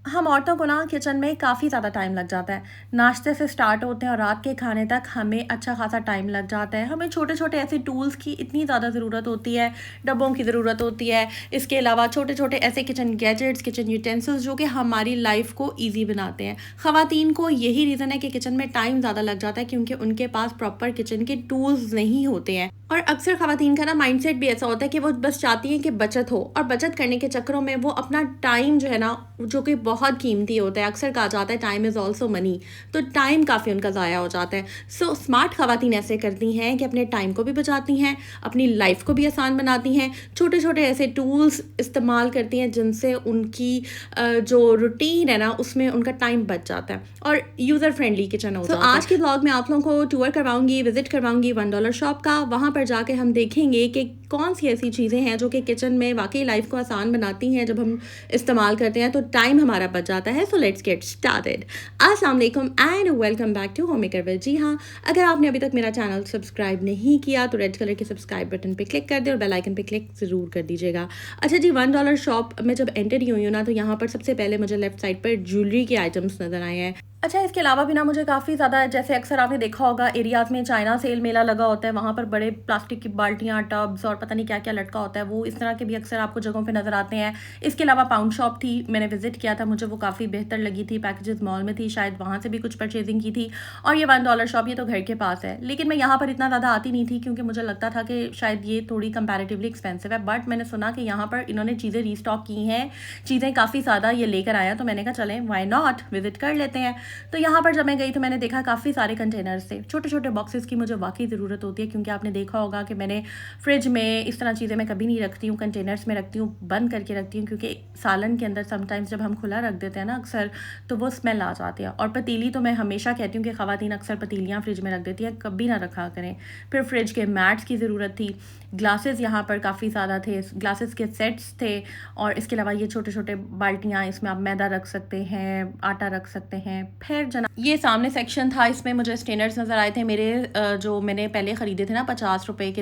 हम औरतों को ना किचन में काफ़ी ज़्यादा टाइम लग जाता है। नाश्ते से स्टार्ट होते हैं और रात के खाने तक हमें अच्छा खासा टाइम लग जाता है। हमें छोटे-छोटे ऐसे टूल्स की इतनी ज़्यादा ज़रूरत होती है, डब्बों की ज़रूरत होती है। इसके अलावा छोटे-छोटे ऐसे किचन गैजेट्स, किचन यूटेंसिल्स जो कि हमारी लाइफ़ को ईज़ी बनाते हैं। ख़वातीन को यही रीज़न है कि किचन में टाइम ज़्यादा लग जाता है क्योंकि उनके पास प्रॉपर किचन के टूल्स नहीं होते हैं। और अक्सर ख़वातीन का ना माइंडसेट भी ऐसा होता है कि वो बस चाहती हैं कि बचत हो, और बचत करने के चक्करों में वो अपना टाइम जो है ना, जो कि बहुत कीमती होता है, अक्सर कहा जाता है टाइम इज़ ऑल्सो मनी, तो टाइम काफ़ी उनका ज़ाया हो जाता है। सो स्मार्ट ख़वातीन ऐसे करती हैं कि अपने टाइम को भी बचाती हैं, अपनी लाइफ को भी आसान बनाती हैं, छोटे छोटे ऐसे टूल्स इस्तेमाल करती हैं जिनसे उनकी जो रूटीन है ना उसमें उनका टाइम बच जाता है और यूज़र फ्रेंडली किचन हो जाता है। आज के ब्लॉग में आप लोगों को टूर करवाऊंगी, विजिट करवाऊंगी $1 शॉप का। वहाँ पर जाके हम देखेंगे कि कौन सी ऐसी चीज़ें हैं जो कि किचन में वाकई लाइफ को आसान बनाती हैं। जब हम इस्तेमाल करते हैं तो टाइम हमारा बच जाता है। So let's get started. अस्सलाम वालेकुम and welcome back to home maker with. जी हाँ, अगर आपने अभी तक मेरा चैनल सब्सक्राइब नहीं किया तो रेड कलर के सब्सक्राइब बटन पे क्लिक कर दे और बेल आइकन पे क्लिक ज़रूर कर दीजिएगा। अच्छा जी, $1 शॉप में जब एंटर हुई हूँ ना तो यहाँ पर सबसे पहले मुझे लेफ्ट साइड पर ज्वेलरी के आइटम्स नज़र आए हैं। अच्छा, इसके अलावा भी ना मुझे काफ़ी ज़्यादा, जैसे अक्सर आपने देखा होगा एरियाज़ में चाइना सेल मेला लगा होता है, वहाँ पर बड़े प्लास्टिक की बाल्टियाँ, टब्स और पता नहीं क्या क्या लटका होता है, वो इस तरह के भी अक्सर आपको जगहों पे नज़र आते हैं। इसके अलावा पाउंड शॉप थी, मैंने विजिट किया था, मुझे वो काफ़ी बेहतर लगी थी। पैकेजेस मॉल में थी, शायद वहाँ से भी कुछ परचेजिंग की थी। और ये $1 शॉप, ये तो घर के पास है, लेकिन मैं यहाँ पर इतना ज़्यादा आती नहीं थी क्योंकि मुझे लगता था कि शायद ये थोड़ी कंपैरेटिवली एक्सपेंसिव है। बट मैंने सुना कि यहाँ पर इन्होंने चीज़ें रीस्टॉक की हैं, चीज़ें काफ़ी ज़्यादा ये लेकर आया, तो मैंने कहा चलें, वाई नॉट, विजिट कर लेते हैं। तो यहाँ पर जब मैं गई तो मैंने देखा काफ़ी सारे कंटेनर्स थे, छोटे छोटे बॉक्सेस की मुझे वाकई ज़रूरत होती है क्योंकि आपने देखा होगा कि मैंने फ्रिज में इस तरह चीज़ें मैं कभी नहीं रखती हूँ, कंटेनर्स में रखती हूँ, बंद करके रखती हूँ, क्योंकि सालन के अंदर समटाइम्स जब हम खुला रख देते हैं ना अक्सर, तो वो स्मेल आ जाती है। और पतीली तो मैं हमेशा कहती हूँ कि ख़वातीन अक्सर पतीलियाँ फ्रिज में रख देती हैं, कभी ना रखा करें। फिर फ्रिज के मैट्स की ज़रूरत थी, ग्लासेस यहाँ पर काफ़ी ज़्यादा थे, ग्लासेस के सेट्स थे, और इसके अलावा ये छोटे छोटे बाल्टियाँ, इसमें आप मैदा रख सकते हैं, आटा रख सकते हैं। फिर जना ये सामने सेक्शन था, इसमें मुझे स्टेनर्स नज़र आए थे मेरे, जो मैंने पहले ख़रीदे थे ना, ₹50 के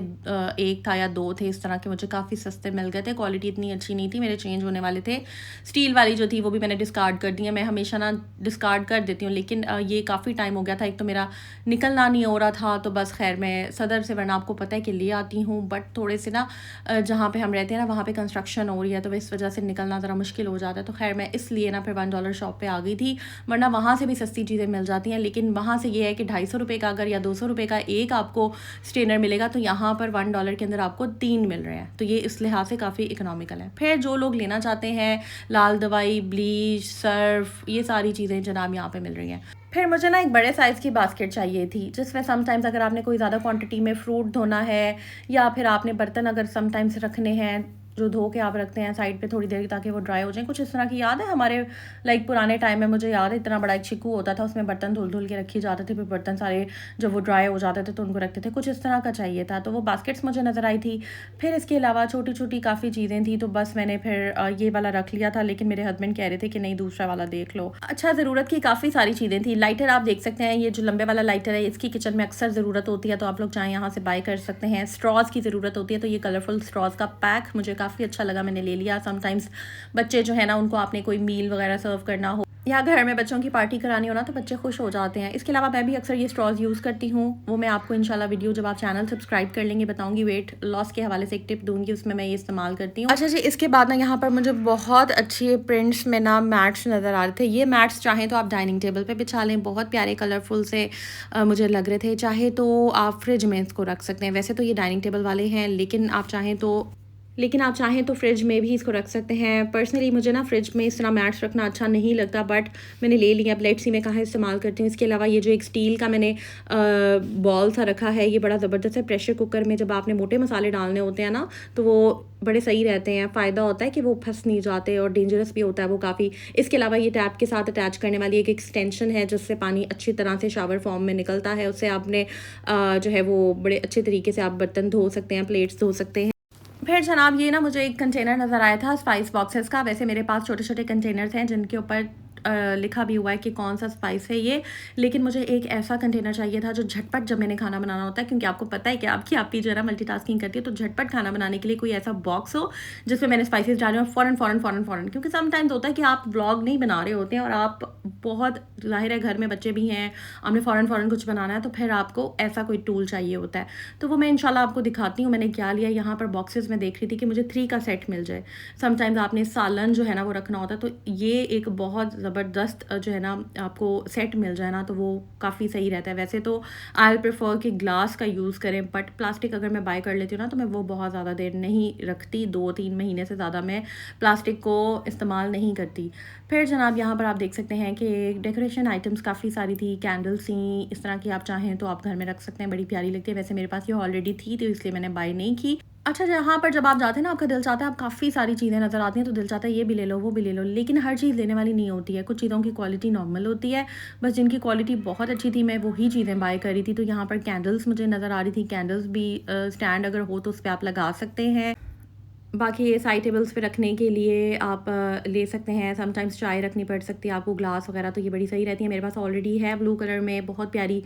एक था या दो थे इस तरह के, मुझे काफ़ी सस्ते मिल गए थे, क्वालिटी इतनी अच्छी नहीं थी, मेरे चेंज होने वाले थे। स्टील वाली जो थी वो भी मैंने डिस्कार्ड कर दी है, मैं हमेशा ना डिस्कार्ड कर देती हूँ, लेकिन ये काफ़ी टाइम हो गया था, एक तो मेरा निकलना नहीं हो रहा था, तो बस खैर मैं सदर से, वरना आपको पता है कि ले आती हूँ, बट थोड़े से ना जहाँ पे हम रहते हैं ना वहाँ पे कंस्ट्रक्शन हो रही है, तो इस वजह से निकलना ज़रा मुश्किल हो जाता है। तो खैर मैं इसलिए ना फिर $1 शॉप पे आ गई थी, वरना वहाँ से भी सस्ती चीज़ें मिल जाती हैं, लेकिन वहाँ से ये है कि ₹250 का अगर या ₹200 का एक आपको स्टेनर मिलेगा, तो यहाँ पर $1 के अंदर आपको 3 मिल रहे हैं, तो ये इस लिहाज से काफ़ी इकोनॉमिकल है। फिर जो लोग लेना चाहते हैं, लाल दवाई, ब्लीच, सर्फ, ये सारी चीज़ें जनाब यहाँ पर मिल रही हैं। फिर मुझे ना एक बड़े साइज़ की बास्केट चाहिए थी, जिसमें समटाइम्स अगर आपने कोई ज़्यादा क्वांटिटी में फ्रूट धोना है, या फिर आपने बर्तन अगर समटाइम्स रखने हैं जो धो के आप रखते हैं साइड पे थोड़ी देर ताकि वो ड्राई हो जाए, कुछ इस तरह की। याद है हमारे लाइक पुराने टाइम में, मुझे याद है इतना बड़ा एक छिक्कू होता था, उसमें बर्तन धुल धुल के रखे जाते थे, फिर बर्तन सारे जब वो ड्राई हो जाते थे तो उनको रखते थे, कुछ इस तरह का चाहिए था, तो वो बास्केट्स मुझे नज़र आई थी। फिर इसके अलावा छोटी छोटी काफ़ी चीज़ें थी, तो बस मैंने फिर ये वाला रख लिया था, लेकिन मेरे हस्बैंड कह रहे थे कि नहीं, दूसरा वाला देख लो। अच्छा, ज़रूरत की काफ़ी सारी चीज़ें थी। लाइटर आप देख सकते हैं, ये जो लंबे वाला लाइटर है इसकी किचन में अक्सर ज़रूरत होती है, तो आप लोग चाहें यहाँ से बाय कर सकते हैं। स्ट्रॉज़ की ज़रूरत होती है, तो ये कलरफुल स्ट्रॉज़ का पैक मुझे काफ़ी अच्छा लगा, मैंने ले लिया। समटाइम्स बच्चे जो है ना, उनको आपने कोई मील वगैरह सर्व करना हो या घर में बच्चों की पार्टी करानी हो ना, तो बच्चे खुश हो जाते हैं। इसके अलावा मैं भी अक्सर ये स्ट्रॉज यूज़ करती हूँ, वो मैं आपको इंशाल्लाह वीडियो जब आप चैनल सब्सक्राइब कर लेंगे बताऊंगी। वेट लॉस के हवाले से एक टिप दूंगी, उसमें मैं ये इस्तेमाल करती हूँ। अच्छा जी, इसके बाद ना यहाँ पर मुझे बहुत अच्छे प्रिंट्स में ना मैट्स नज़र आ रहे थे। ये मैट्स चाहें तो आप डाइनिंग टेबल पर बिछा लें, बहुत प्यारे कलरफुल से मुझे लग रहे थे। चाहे तो आप फ्रिज में इसको रख सकते हैं, वैसे तो ये डाइनिंग टेबल वाले हैं, लेकिन आप चाहें तो फ्रिज में भी इसको रख सकते हैं। पर्सनली मुझे ना फ्रिज में इस तरह मैट्स रखना अच्छा नहीं लगता, बट मैंने ले लिया। अब लेट्स सी मैं कहाँ इस्तेमाल करती हूँ। इसके अलावा ये जो एक स्टील का मैंने बॉल सा रखा है, ये बड़ा ज़बरदस्त है। प्रेशर कुकर में जब आपने मोटे मसाले डालने होते हैं ना, तो वो बड़े सही रहते हैं, फ़ायदा होता है कि वो फंस नहीं जाते, और डेंजरस भी होता है वो काफ़ी। इसके अलावा ये टैप के साथ अटैच करने वाली एक एक्सटेंशन है, जिससे पानी अच्छी तरह से शावर फॉर्म में निकलता है, उससे आपने जो है वो बड़े अच्छे तरीके से आप बर्तन धो सकते हैं, प्लेट्स धो सकते हैं। फिर जनाब ये ना मुझे एक कंटेनर नज़र आया था स्पाइस बॉक्सेस का। वैसे मेरे पास छोटे छोटे कंटेनर्स हैं जिनके ऊपर लिखा भी हुआ है कि कौन सा स्पाइस है ये, लेकिन मुझे एक ऐसा कंटेनर चाहिए था जो झटपट जब मैंने खाना बनाना होता है, क्योंकि आपको पता है कि आपकी जो है ना मल्टीटास्किंग करती है, तो झटपट खाना बनाने के लिए कोई ऐसा बॉक्स हो जिसमें मैंने स्पाइसेस डाले और फ़ौरन, क्योंकि समटाइम्स होता है कि आप व्लॉग नहीं बना रहे होते हैं और आप बहुत, ज़ाहिर है घर में बच्चे भी हैं, आपने फ़ौरन कुछ बनाना है, तो फिर आपको ऐसा कोई टूल चाहिए होता है। तो वो मैं इंशाल्लाह आपको दिखाती हूँ मैंने क्या लिया। यहाँ पर बॉक्सेस में देख रही थी कि मुझे 3 का सेट मिल जाए। समटाइम्स आपने सालन जो है ना वो रखना होता है, तो ये एक बहुत ज़बरदस्त जो है ना आपको सेट मिल जाए ना, तो वो काफ़ी सही रहता है। वैसे तो आई प्रेफर कि ग्लास का यूज़ करें, बट प्लास्टिक अगर मैं बाय कर लेती हूँ ना तो मैं वो बहुत ज़्यादा देर नहीं रखती, 2-3 महीने से ज़्यादा मैं प्लास्टिक को इस्तेमाल नहीं करती। फिर जनाब यहाँ पर आप देख सकते हैं कि डेकोरेशन आइटम्स काफ़ी सारी थी, कैंडल्स थी, इस तरह की आप चाहें तो आप घर में रख सकते हैं, बड़ी प्यारी लगती है। वैसे मेरे पास ये ऑलरेडी थी तो इसलिए मैंने बाय नहीं की। अच्छा, यहाँ पर जब आप जाते हैं ना, आपका दिल चाहता है, आप काफ़ी सारी चीज़ें नज़र आती हैं तो दिल चाहता है ये भी ले लो वो भी ले लो, लेकिन हर चीज़ लेने वाली नहीं होती है। कुछ चीज़ों की क्वालिटी नॉर्मल होती है, बस जिनकी क्वालिटी बहुत अच्छी थी मैं वही चीज़ें बाय करी थी। तो यहाँ पर कैंडल्स मुझे नज़र आ रही थी, कैंडल्स भी स्टैंड अगर हो तो उस पर आप लगा सकते हैं। बाकी ये साइड टेबल्स पे रखने के लिए आप ले सकते हैं। समटाइम्स चाय रखनी पड़ सकती है आपको, ग्लास वगैरह, तो ये बड़ी सही रहती है। मेरे पास ऑलरेडी है ब्लू कलर में बहुत प्यारी,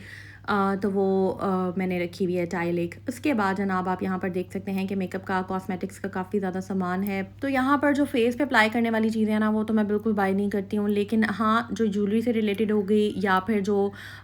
तो वो मैंने रखी हुई है टाइल एक। उसके बाद जनाब आप यहाँ पर देख सकते हैं कि मेकअप का, कॉस्मेटिक्स का काफ़ी ज़्यादा सामान है। तो यहाँ पर जो फेस पे अप्लाई करने वाली चीज़ें हैं ना वो तो मैं बिल्कुल बाय नहीं करती हूँ, लेकिन हाँ जो ज्वेलरी से रिलेटेड हो गई या फिर जो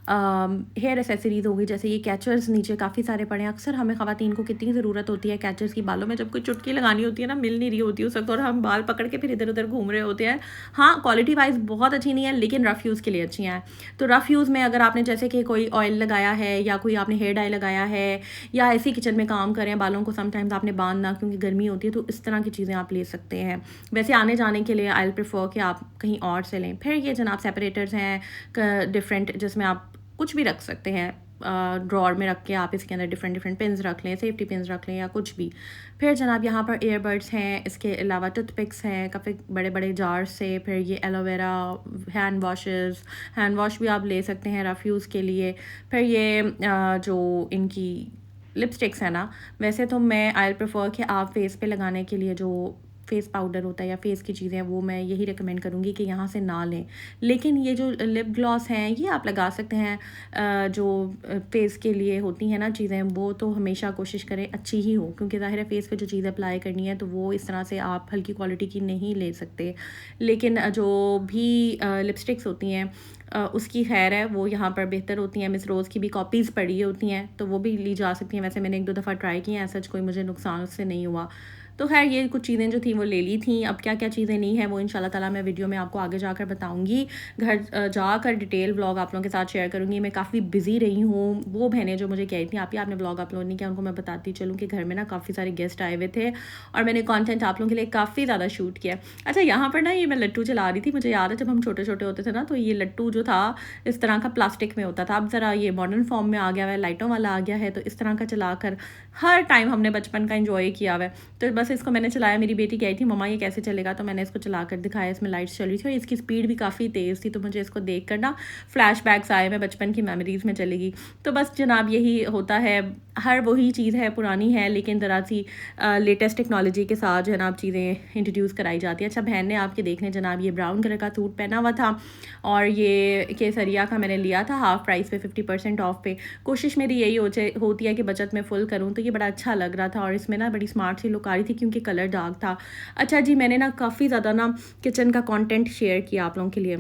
हेयर एसेसरीज़ हो गई, जैसे ये कैचर्स नीचे काफ़ी सारे पड़े हैं। अक्सर हमें ख़वातीन को कितनी ज़रूरत होती है कैचर्स की, बालों में जब कोई चुटकी लगानी होती है ना, मिल नहीं रही होती उस वक्त और हम बाल पकड़ के फिर इधर उधर घूम रहे होते हैं। हाँ, क्वालिटी वाइज बहुत अच्छी नहीं है, लेकिन रफ़ यूज़ के लिए अच्छी हैं। तो रफ़ यूज़ में अगर आपने जैसे कि कोई ऑयल लगाया है या कोई आपने हेयर डाई लगाया है या ऐसे किचन में काम करें, बालों को समटाइम्स आपने बांधना क्योंकि गर्मी होती है, तो इस तरह की चीज़ें आप ले सकते हैं। वैसे आने जाने के लिए आई प्रेफर कि आप कहीं और से लें। फिर ये जनाब सेपरेटर्स हैं डिफरेंट, जिसमें आप कुछ भी रख सकते हैं, ड्रॉर में रख के आप इसके अंदर डिफरेंट पिन्स रख लें, सेफ्टी पिन्स रख लें या कुछ भी। फिर जनाब यहाँ पर ईयरबड्स हैं, इसके अलावा टूथपिक्स हैं काफ़ी बड़े बड़े जार्स से। फिर ये एलोवेरा, हैंड वॉश भी आप ले सकते हैं रफ़ यूज़ के लिए। फिर ये जो इनकी लिपस्टिक्स है ना, वैसे तो मैं आई प्रेफर कि आप फेस पे लगाने के लिए जो फेस पाउडर होता है या फेस की चीज़ें वो मैं यही रिकमेंड करूँगी कि यहाँ से ना लें, लेकिन ये जो लिप ग्लॉस हैं ये आप लगा सकते हैं। जो फेस के लिए होती हैं ना चीज़ें, वो तो हमेशा कोशिश करें अच्छी ही हो, क्योंकि ज़ाहिर है फेस पे जो चीज़ें अप्लाई करनी है तो वो इस तरह से आप हल्की क्वालिटी की नहीं ले सकते। लेकिन जो भी लिपस्टिक्स होती हैं उसकी खैर है, वो यहाँ पर बेहतर होती हैं। मिस रोज़ की भी कॉपीज़ पड़ी होती हैं तो वो भी ली जा सकती हैं। वैसे मैंने 1-2 दफ़ा ट्राई की हैं, सच कोई मुझे नुकसान उससे नहीं हुआ। तो खैर ये कुछ चीज़ें जो थी वो ले ली थी। अब क्या क्या चीज़ें नहीं हैं वो इंशाल्लाह ताला मैं वीडियो में आपको आगे जाकर बताऊँगी। घर जाकर डिटेल व्लॉग आप लोगों के साथ शेयर करूँगी। मैं काफ़ी बिज़ी रही हूँ। वो बहनें जो मुझे कह रही थी आपने व्लॉग अपलोड नहीं किया, उनको मैं बताती चलूँ कि घर में ना काफ़ी सारे गेस्ट आए हुए थे और मैंने कॉन्टेंट आप लोगों के लिए काफ़ी ज़्यादा शूट किया। अच्छा, यहाँ पर ना ये मैं लट्टू चला रही थी। मुझे याद है जब हम छोटे छोटे होते थे ना तो ये लट्टू जो था इस तरह का प्लास्टिक में होता था। अब ज़रा ये मॉडर्न फॉर्म में आ गया है, लाइटों वाला आ गया है, तो इस तरह का चलाकर हर टाइम हमने बचपन का एंजॉय किया हुआ है। तो बस इसको मैंने चलाया, मेरी बेटी कही थी मम्मा ये कैसे चलेगा, तो मैंने इसको चलाकर दिखाया। इसमें लाइट्स चल रही थी और इसकी स्पीड भी काफ़ी तेज़ थी, तो मुझे इसको देख कर ना फ्लैशबैक्स आए, मैं बचपन की मेमोरीज़ में चली गई। तो बस जनाब यही होता है, हर वही चीज़ है, पुरानी है, लेकिन ज़रा सी लेटेस्ट टेक्नोलॉजी के साथ जनाब चीज़ें इंट्रोड्यूस कराई जाती है। अच्छा, बहन ने आपके देखने जनाब ये ब्राउन कलर का सूट पहना हुआ था और ये केसरिया का मैंने लिया था हाफ़ प्राइस पे, 50% ऑफ पे। कोशिश मेरी यही होती है कि बचत में फुल करूँ, तो ये बड़ा अच्छा लग रहा था और इसमें ना बड़ी स्मार्ट सी लुक आ रही थी क्योंकि कलर डार्क था। अच्छा जी, मैंने ना काफ़ी ज़्यादा ना किचन का कंटेंट शेयर किया आप लोगों के लिए।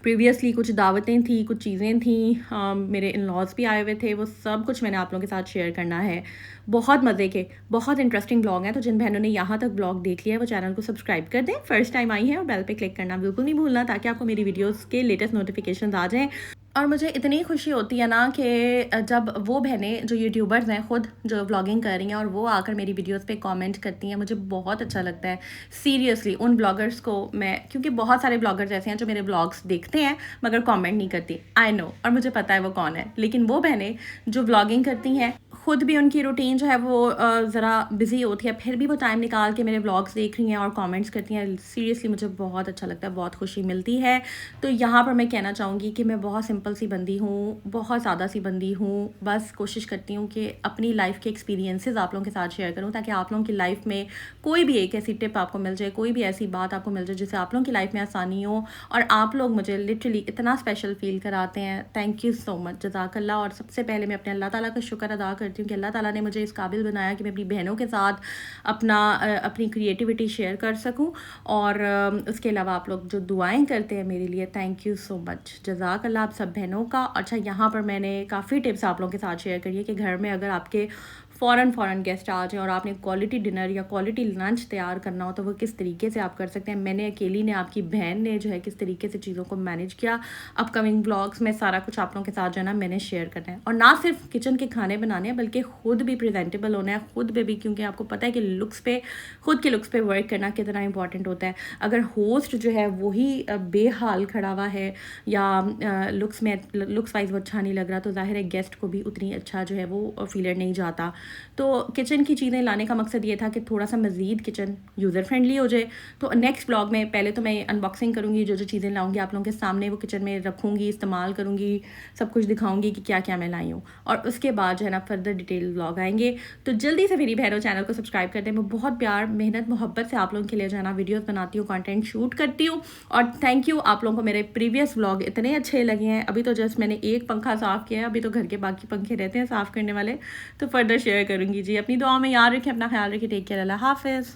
प्रीवियसली कुछ दावतें थी, कुछ चीज़ें थी, मेरे इन-लॉज़ भी आए हुए थे, वो सब कुछ मैंने आप लोगों के साथ शेयर करना है। बहुत मज़े के, बहुत इंटरेस्टिंग ब्लॉग हैं, तो जिन बहनों ने यहाँ तक ब्लॉग देख लिया है वो चैनल को सब्सक्राइब कर दें, फर्स्ट टाइम आई हैं, और बेल पे क्लिक करना बिल्कुल नहीं भूलना ताकि आपको मेरी वीडियोज़ के लेटेस्ट नोटिफिकेशन आ जाएँ। और मुझे इतनी खुशी होती है ना कि जब वो बहनें जो यूट्यूबर्स हैं ख़ुद जो व्लॉगिंग कर रही हैं और वो आकर मेरी वीडियोस पे कमेंट करती हैं, मुझे बहुत अच्छा लगता है। सीरियसली उन ब्लॉगर्स को मैं, क्योंकि बहुत सारे ब्लॉगर्स ऐसे हैं जो मेरे ब्लॉग्स देखते हैं मगर कमेंट नहीं करती, आई नो, और मुझे पता है वो कौन है, लेकिन वो बहनें जो व्लॉगिंग करती हैं, ख़ुद भी उनकी रूटीन जो है वो ज़रा बिज़ी होती है, फिर भी वो टाइम निकाल के मेरे व्लॉग्स देख रही हैं और कमेंट्स करती हैं। सीरियसली मुझे बहुत अच्छा लगता है, बहुत खुशी मिलती है। तो यहाँ पर मैं कहना चाहूँगी कि मैं बहुत सिंपल सिंपल सी बंदी हूँ, बहुत सादा सी बंदी हूँ। बस कोशिश करती हूँ कि अपनी लाइफ के एक्सपीरियंसेस आप लोगों के साथ शेयर करूँ, ताकि आप लोगों की लाइफ में कोई भी एक ऐसी टिप आपको मिल जाए, कोई भी ऐसी बात आपको मिल जाए जिससे आप लोगों की लाइफ में आसानी हो। और आप लोग मुझे लिटरली इतना स्पेशल फ़ील कराते हैं। थैंक यू सो मच, जज़ाकल्लाह। और सबसे पहले मैं अपने अल्लाह ताला का शुक्र अदा करती हूँ कि अल्लाह ताला ने मुझे इस काबिल बनाया कि मैं अपनी बहनों के साथ अपनी क्रिएटिविटी शेयर कर सकूँ। और उसके अलावा आप लोग जो दुआएं करते हैं मेरे लिए, थैंक यू सो मच, जज़ाकल्लाह आप सब बहनों का। अच्छा, यहाँ पर मैंने काफ़ी टिप्स आप लोगों के साथ शेयर करी है कि घर में अगर आपके फ़ौरन गेस्ट आ जाएँ और आपने क्वालिटी डिनर या क्वालिटी लंच तैयार करना हो तो वो किस तरीके से आप कर सकते हैं। मैंने अकेली ने, आपकी बहन ने जो है किस तरीके से चीज़ों को मैनेज किया। अपकमिंग ब्लॉग्स में सारा कुछ आप लोगों के साथ जो है ना मैंने शेयर करना है। और ना सिर्फ किचन के खाने बनाने हैं बल्कि ख़ुद भी प्रेजेंटेबल होना है, ख़ुद पे भी, क्योंकि आपको पता है कि खुद के लुक्स पे वर्क करना कितना इंपॉर्टेंट होता है। अगर होस्ट जो है वही बेहाल खड़ा हुआ है या लुक्स वाइज वो अच्छा नहीं लग रहा, तो ज़ाहिर है गेस्ट को भी उतनी अच्छा जो है वो फीलर नहीं जाता। तो किचन की चीज़ें लाने का मकसद ये था कि थोड़ा सा मज़ीद किचन यूज़र फ्रेंडली हो जाए। तो नेक्स्ट ब्लॉग में पहले तो मैं अनबॉक्सिंग करूँगी, जो चीज़ें लाऊंगी आप लोगों के सामने वो किचन में रखूँगी, इस्तेमाल करूँगी, सब कुछ दिखाऊँगी कि क्या क्या मैं लाई हूँ। और उसके बाद जो है ना फर्दर डिटेल ब्लॉग आएंगे। तो जल्दी से मेरी बहनों चैनल को सब्सक्राइब करते हैं। मैं बहुत प्यार, मेहनत, मोहब्बत से आप लोगों के लिए जो है ना वीडियोज़ बनाती हूँ, कंटेंट शूट करती हूँ। और थैंक यू, आप लोगों को मेरे प्रीवियस ब्लॉग इतने अच्छे लगे हैं। अभी तो जस्ट मैंने एक पंखा साफ़ किया है, अभी तो घर के बाकी पंखे रहते हैं साफ़ करने वाले, तो फर्दर शेयर करूँगी जी। अपनी दुआ में याद रखें, अपना ख्याल रखें, टेक केयर, अल्लाह हाफिज़।